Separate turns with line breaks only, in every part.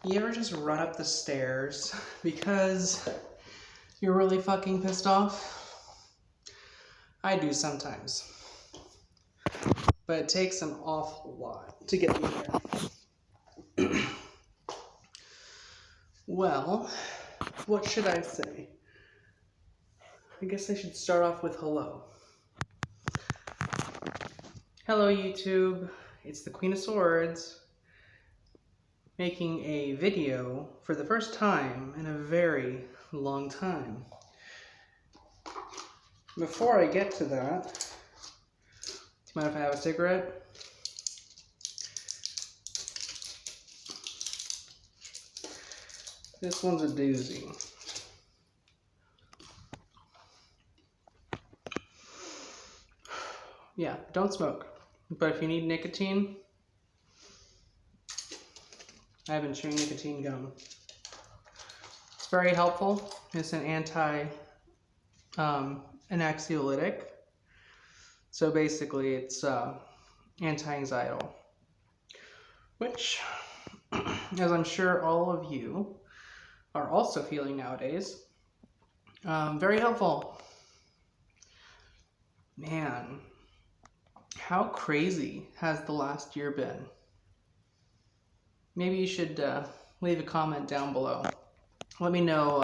You ever just run up the stairs because you're really fucking pissed off? I do sometimes. But it takes an awful lot to get me there. Well, what should I say? I guess I should start off with hello. Hello, YouTube. It's the Queen of Swords making a video for the first time in a very long time. Before I get to that, do you mind if I have a cigarette? This one's a doozy. Yeah, don't smoke. But if you need nicotine, I have been chewing nicotine gum. It's very helpful. It's an anxiolytic. So basically it's anti-anxietal, which, as I'm sure all of you are also feeling nowadays, very helpful. Man, how crazy has the last year been? Maybe you should leave a comment down below. Let me know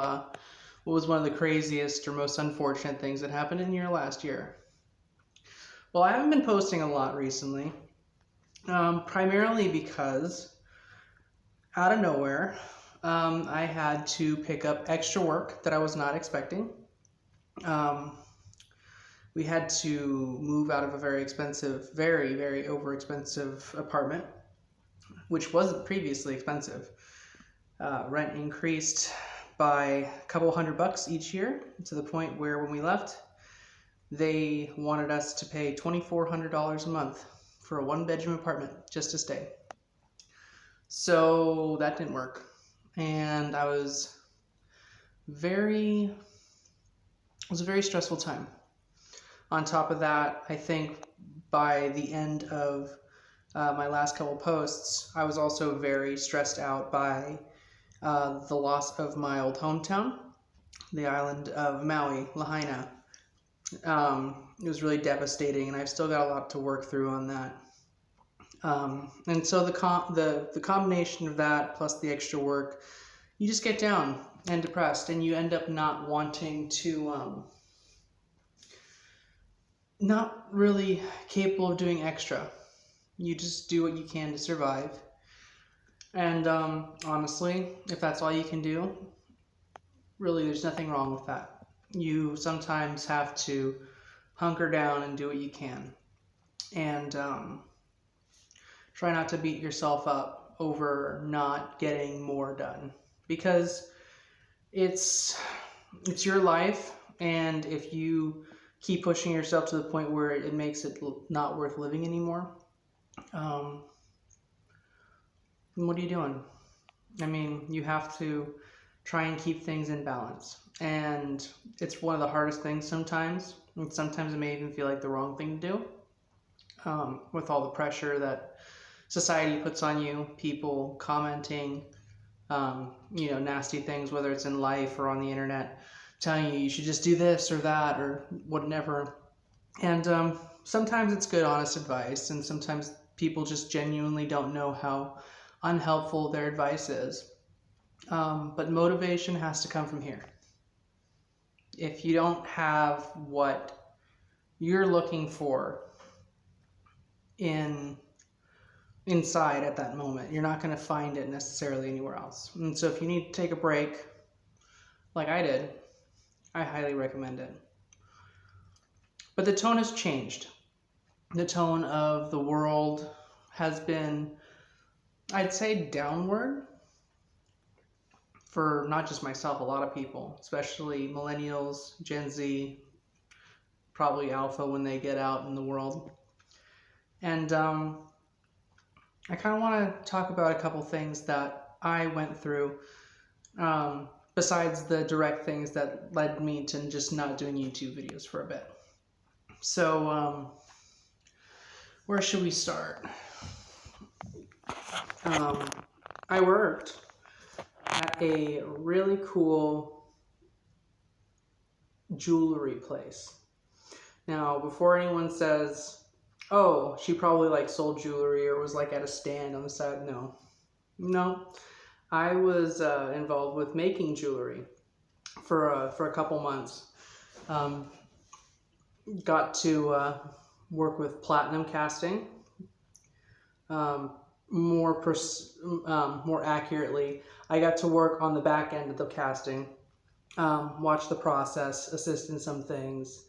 what was one of the craziest or most unfortunate things that happened in your last year. Well, I haven't been posting a lot recently, primarily because out of nowhere, I had to pick up extra work that I was not expecting. We had to move out of a very expensive, very, very over-expensive apartment, which wasn't previously expensive. Rent increased by a couple $100 each year, to the point where when we left, they wanted us to pay $2,400 a month for a one-bedroom apartment just to stay. So that didn't work, and it was a very stressful time. On top of that, I think by the end of my last couple posts, I was also very stressed out by the loss of my old hometown, the island of Maui, Lahaina. It was really devastating, and I've still got a lot to work through on that. And so the combination of that plus the extra work, you just get down and depressed, and you end up not wanting to, not really capable of doing extra. You just do what you can to survive. And honestly, if that's all you can do, really there's nothing wrong with that. You sometimes have to hunker down and do what you can. And try not to beat yourself up over not getting more done. Because it's your life, and if you keep pushing yourself to the point where it makes it not worth living anymore, what are you doing? I mean, you have to try and keep things in balance. And it's one of the hardest things sometimes. And sometimes it may even feel like the wrong thing to do, with all the pressure that society puts on you, people commenting, nasty things, whether it's in life or on the internet, telling you should just do this or that or whatever. And sometimes it's good, honest advice, and sometimes people just genuinely don't know how unhelpful their advice is. But motivation has to come from here. If you don't have what you're looking for inside at that moment, you're not going to find it necessarily anywhere else. And so if you need to take a break, like I did, I highly recommend it. But the tone has changed. The tone of the world has been, I'd say, downward for not just myself, a lot of people, especially millennials, Gen Z, probably alpha when they get out in the world. And I kind of want to talk about a couple things that I went through, besides the direct things that led me to just not doing YouTube videos for a bit. So, where should we start? I worked at a really cool jewelry place. Now, before anyone says, oh, she probably like sold jewelry or was like at a stand on the side, no. I was involved with making jewelry for a couple months. Got to work with platinum casting. More accurately, I got to work on the back end of the casting, watch the process, assist in some things,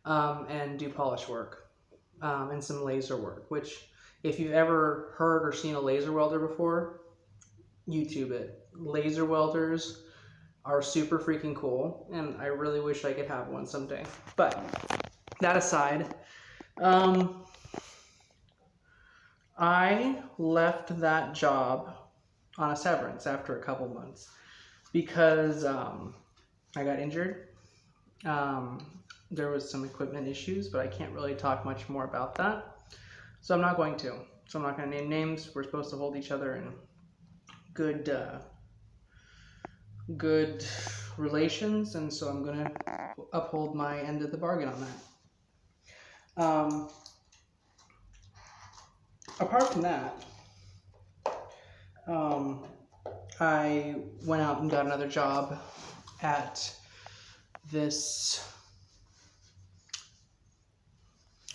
and do polish work, and some laser work, which if you've ever heard or seen a laser welder before, YouTube it. Laser welders are super freaking cool, and I really wish I could have one someday. But that aside, I left that job on a severance after a couple months because I got injured. There was some equipment issues, but I can't really talk much more about that. So I'm not going to. So I'm not going to name names. We're supposed to hold each other in good relations, and so I'm going to uphold my end of the bargain on that. Apart from that, I went out and got another job at this,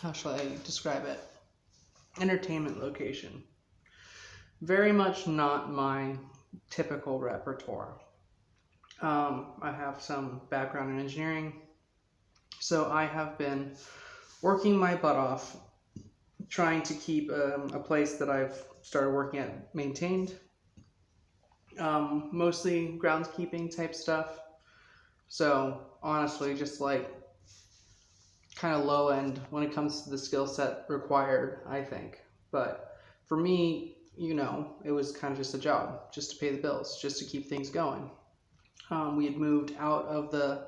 how shall I describe it? Entertainment location. Very much not my typical repertoire. I have some background in engineering, so I have been working my butt off trying to keep a place that I've started working at maintained. Mostly groundskeeping type stuff. So honestly, just like kind of low end when it comes to the skill set required, I think. But for me, it was kind of just a job, just to pay the bills, just to keep things going. We had moved out of the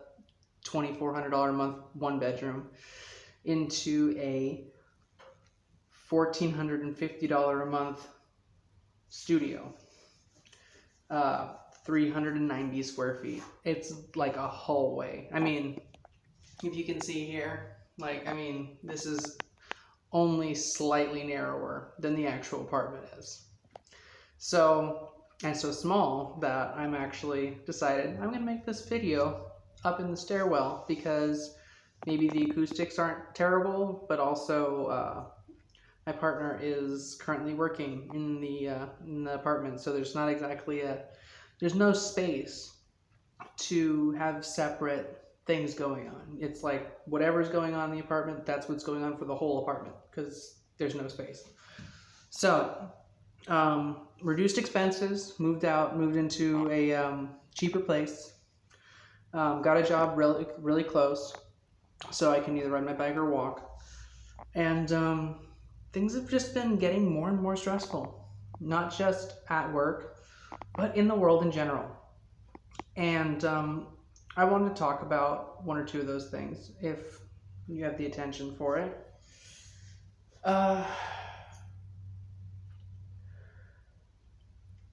$2,400 a month one bedroom into a $1,450 a month studio, 390 square feet. It's like a hallway. I mean, if you can see here, this is only slightly narrower than the actual apartment is. And so small that I'm actually decided I'm going to make this video up in the stairwell because maybe the acoustics aren't terrible, but also my partner is currently working in the apartment, so there's not exactly there's no space to have separate things going on. It's like whatever's going on in the apartment, that's what's going on for the whole apartment because there's no space. So reduced expenses, moved into a cheaper place, got a job really close so I can either ride my bike or walk, and things have just been getting more and more stressful, not just at work but in the world in general. And I wanted to talk about one or two of those things if you have the attention for it.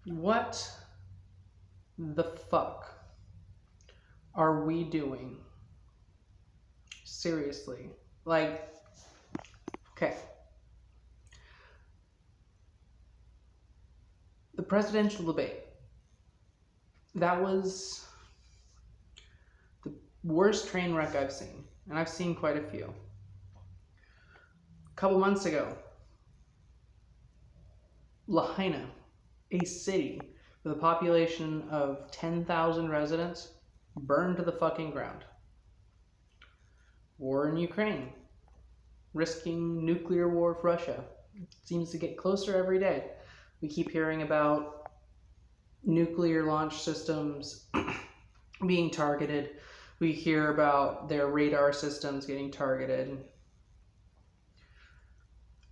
What the fuck are we doing? Seriously. Okay. The presidential debate. That was the worst train wreck I've seen. And I've seen quite a few. A couple months ago, Lahaina, a city with a population of 10,000 residents, burned to the fucking ground. War in Ukraine, risking nuclear war with Russia. It seems to get closer every day. We keep hearing about nuclear launch systems being targeted. We hear about their radar systems getting targeted.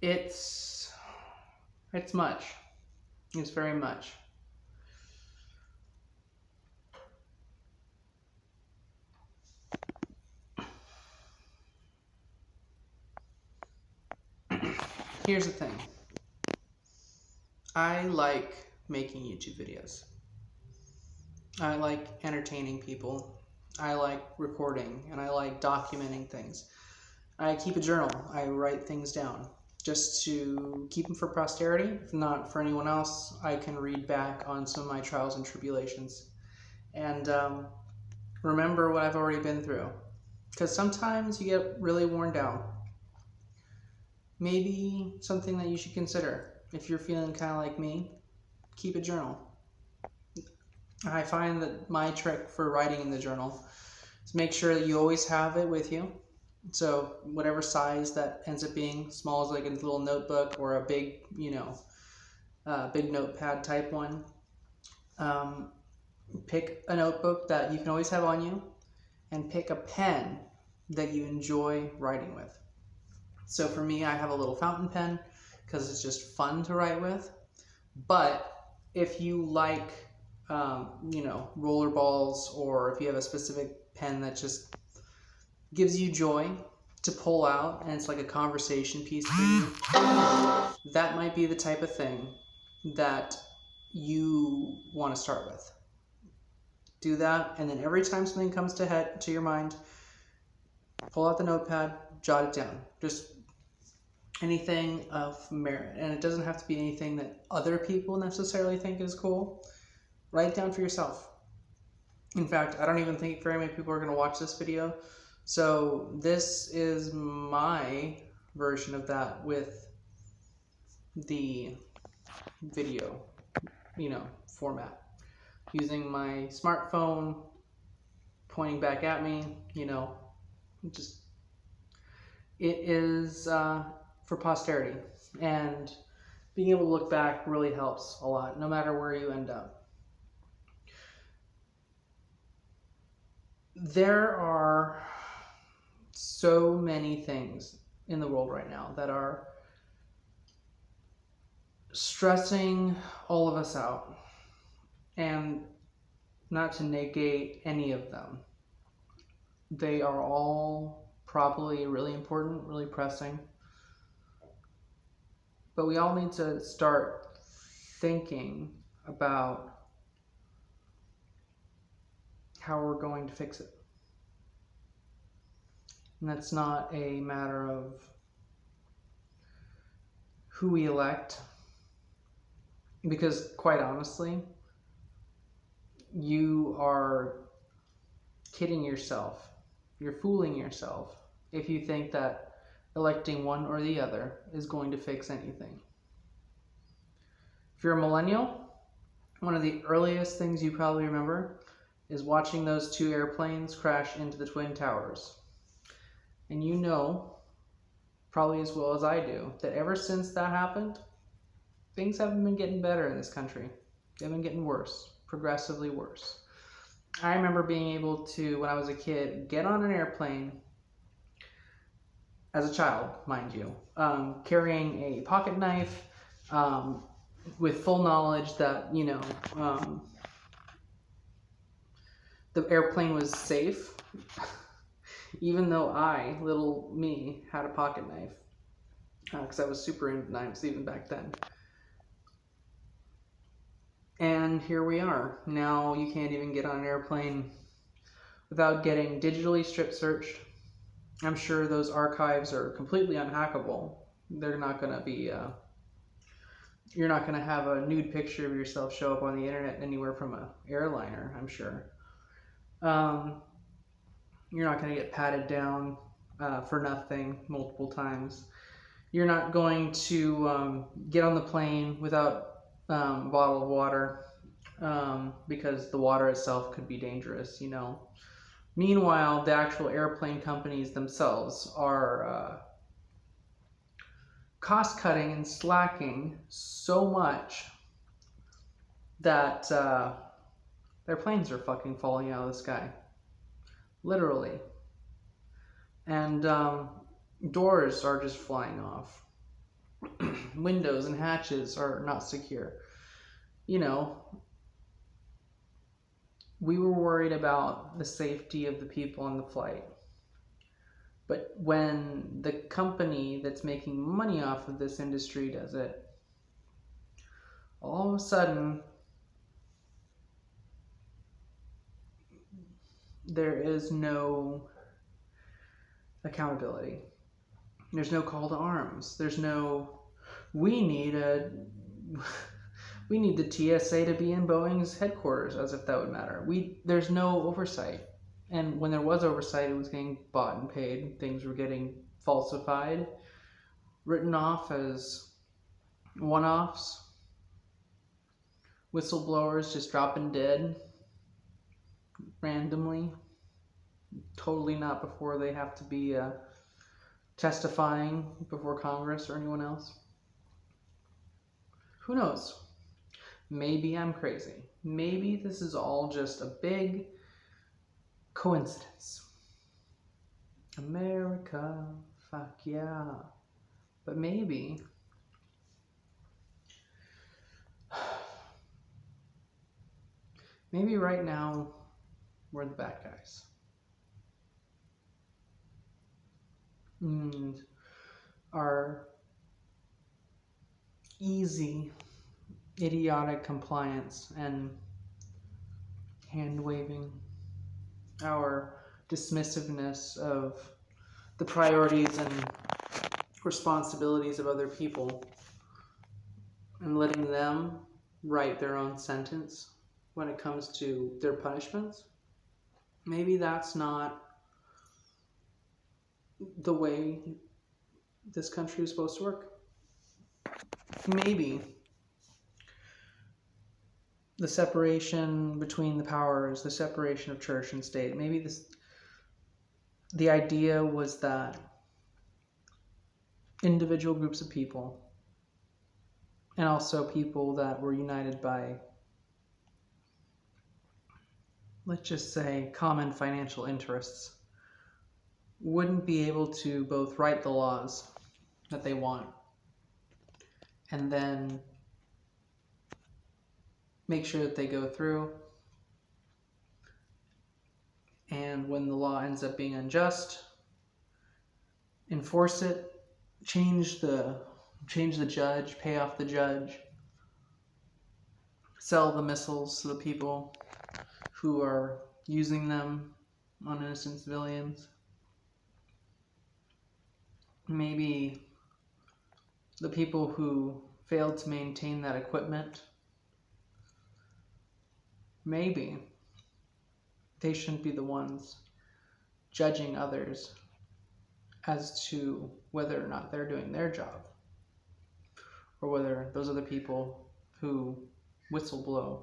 It's much. It's very much. Here's the thing. I like making YouTube videos. I like entertaining people. I like recording, and I like documenting things. I keep a journal. I write things down just to keep them for posterity. If not for anyone else, I can read back on some of my trials and tribulations and remember what I've already been through. Because sometimes you get really worn down. Maybe something that you should consider. If you're feeling kind of like me, keep a journal. I find that my trick for writing in the journal is make sure that you always have it with you. So whatever size that ends up being, small as like a little notebook or a big, big notepad type one. Pick a notebook that you can always have on you, and pick a pen that you enjoy writing with. So for me, I have a little fountain pen because it's just fun to write with. But if you like, roller balls, or if you have a specific pen that just gives you joy to pull out and it's like a conversation piece for you, that might be the type of thing that you want to start with. Do that, and then every time something comes to your mind, pull out the notepad, jot it down. Just anything of merit, and it doesn't have to be anything that other people necessarily think is cool. Write it down for yourself. In fact, I don't even think very many people are going to watch this video, so this is my version of that with the video, format. Using my smartphone, pointing back at me, just it is for posterity, and being able to look back really helps a lot, no matter where you end up. There are so many things in the world right now that are stressing all of us out, and not to negate any of them. They are all probably really important, really pressing. But we all need to start thinking about how we're going to fix it. And that's not a matter of who we elect, because quite honestly, you are kidding yourself. You're fooling yourself if you think that electing one or the other is going to fix anything. If you're a millennial, one of the earliest things you probably remember is watching those two airplanes crash into the Twin Towers. And you know, probably as well as I do, that ever since that happened, things haven't been getting better in this country. They've been getting worse, progressively worse. I remember being able to, when I was a kid, get on an airplane, as a child, mind you, carrying a pocket knife, with full knowledge that, the airplane was safe, even though I, little me, had a pocket knife, because I was super into knives even back then. And here we are. Now you can't even get on an airplane without getting digitally strip searched. I'm sure those archives are completely unhackable. They're not going to be, you're not going to have a nude picture of yourself show up on the internet anywhere from an airliner, I'm sure. You're not going to get patted down for nothing multiple times. You're not going to get on the plane without a bottle of water, because the water itself could be dangerous, Meanwhile, the actual airplane companies themselves are cost-cutting and slacking so much that their planes are fucking falling out of the sky. Literally. And doors are just flying off. Windows and hatches are not secure. We were worried about the safety of the people on the flight. But when the company that's making money off of this industry does it, all of a sudden, there is no accountability. There's no call to arms. There's no, we need a, we need the TSA to be in Boeing's headquarters, as if that would matter. There's no oversight. And when there was oversight, it was getting bought and paid. Things were getting falsified, written off as one-offs, whistleblowers just dropping dead randomly, totally not before they have to be testifying before Congress or anyone else. Who knows? Maybe I'm crazy. Maybe this is all just a big coincidence. America, fuck yeah. But maybe right now we're the bad guys. And our easy, idiotic compliance and hand waving, our dismissiveness of the priorities and responsibilities of other people, and letting them write their own sentence when it comes to their punishments. Maybe that's not the way this country is supposed to work. Maybe the separation between the powers, the separation of church and state, maybe the idea was that individual groups of people, and also people that were united by, let's just say, common financial interests, wouldn't be able to both write the laws that they want and then make sure that they go through, and when the law ends up being unjust, enforce it, change the judge, pay off the judge, sell the missiles to the people who are using them on innocent civilians. Maybe the people who failed to maintain that equipment, maybe they shouldn't be the ones judging others as to whether or not they're doing their job, or whether those other people who whistleblow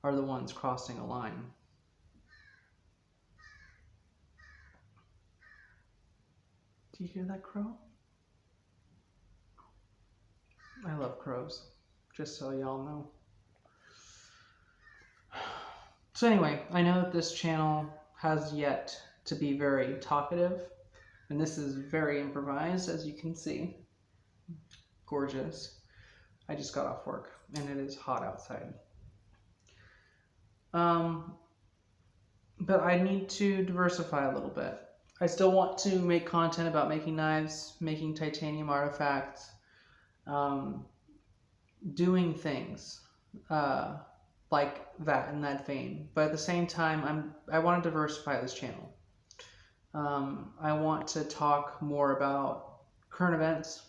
are the ones crossing a line. Do you hear that crow? I love crows, just so y'all know. So anyway, I know that this channel has yet to be very talkative, and this is very improvised, as you can see. Gorgeous. I just got off work, and it is hot outside. But I need to diversify a little bit. I still want to make content about making knives, making titanium artifacts, doing things like that, in that vein. But at the same time, I want to diversify this channel. I want to talk more about current events,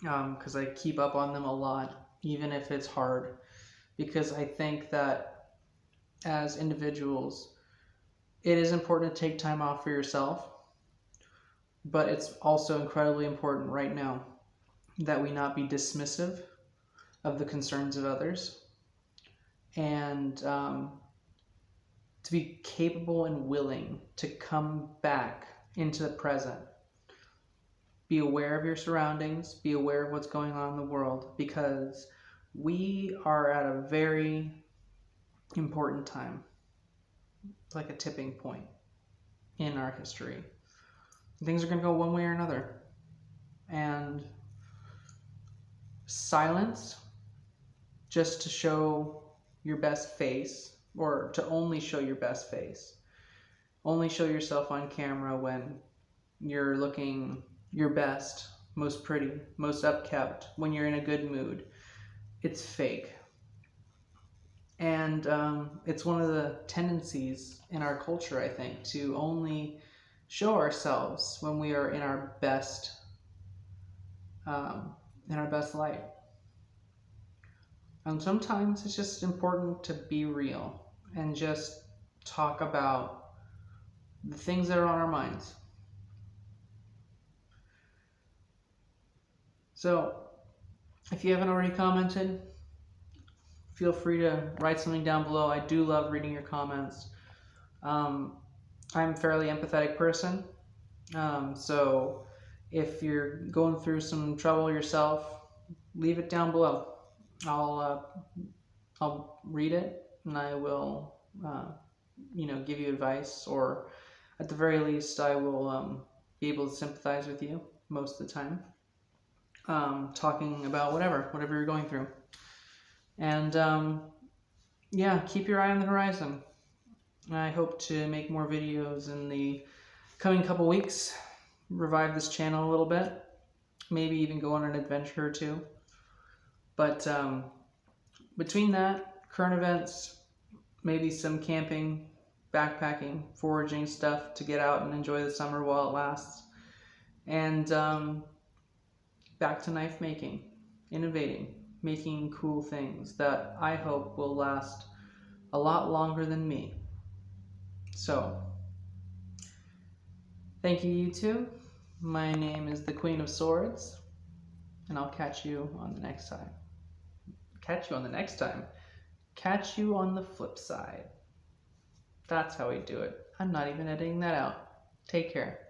because I keep up on them a lot, even if it's hard, because I think that as individuals, it is important to take time off for yourself, but it's also incredibly important right now that we not be dismissive of the concerns of others, and to be capable and willing to come back into the present. Be aware of your surroundings, be aware of what's going on in the world, because we are at a very important time, like a tipping point in our history. Things are going to go one way or another, and silence just to show your best face, or to only show your best face, only show yourself on camera when you're looking your best, most pretty, most upkept, when you're in a good mood, it's fake. And it's one of the tendencies in our culture, I think, to only show ourselves when we are um, in our best light. And sometimes it's just important to be real and just talk about the things that are on our minds. So, if you haven't already commented, feel free to write something down below. I do love reading your comments. Um, I'm a fairly empathetic person, so if you're going through some trouble yourself, leave it down below. I'll read it and I will give you advice, or at the very least, I will be able to sympathize with you most of the time, talking about whatever you're going through. And yeah, keep your eye on the horizon. I hope to make more videos in the coming couple weeks, revive this channel a little bit, maybe even go on an adventure or two. But between that, current events, maybe some camping, backpacking, foraging stuff to get out and enjoy the summer while it lasts, and back to knife making, innovating, making cool things that I hope will last a lot longer than me. So, thank you, YouTube. My name is the Queen of Swords, and I'll catch you on the next time. Catch you on the next time. Catch you on the flip side. That's how we do it. I'm not even editing that out. Take care.